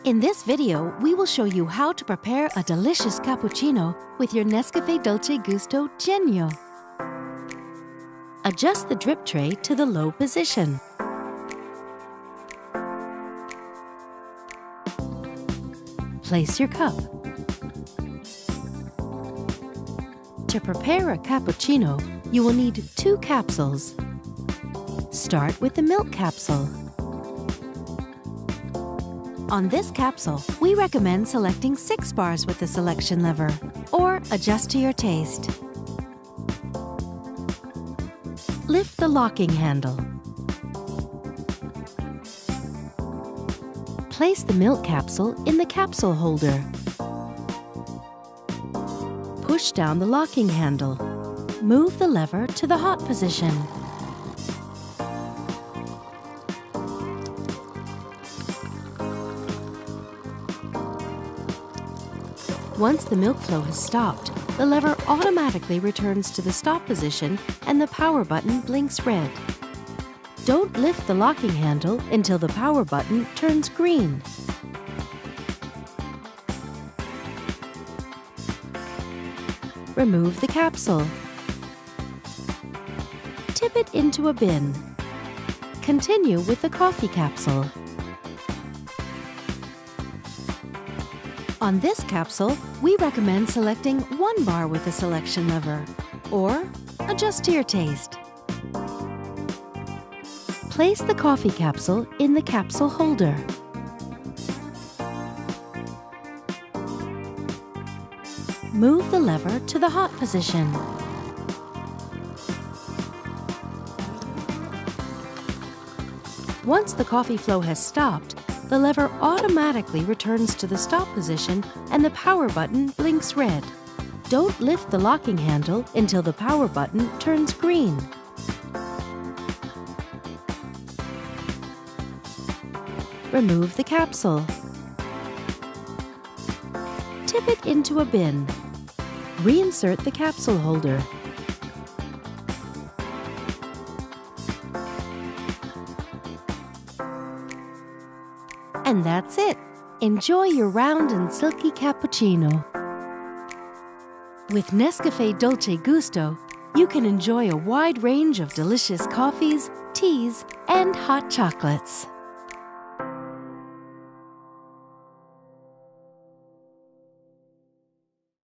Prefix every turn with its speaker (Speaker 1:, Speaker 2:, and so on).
Speaker 1: In this video, we will show you how to prepare a delicious cappuccino with your NESCAFÉ Dolce Gusto Genio. Adjust the drip tray to the low position. Place your cup. To prepare a cappuccino, you will need 2 capsules. Start with the milk capsule. On this capsule, we recommend selecting 6 bars with the selection lever, or adjust to your taste. Lift the locking handle. Place the milk capsule in the capsule holder. Push down the locking handle. Move the lever to the hot position. Once the milk flow has stopped, the lever automatically returns to the stop position and the power button blinks red. Don't lift the locking handle until the power button turns green. Remove the capsule. Tip it into a bin. Continue with the coffee capsule. On this capsule, we recommend selecting 1 bar with the selection lever, or adjust to your taste. Place the coffee capsule in the capsule holder. Move the lever to the hot position. Once the coffee flow has stopped, the lever automatically returns to the stop position and the power button blinks red. Don't lift the locking handle until the power button turns green. Remove the capsule. Tip it into a bin. Reinsert the capsule holder. And that's it! Enjoy your round and silky cappuccino. With NESCAFÉ Dolce Gusto, you can enjoy a wide range of delicious coffees, teas, and hot chocolates.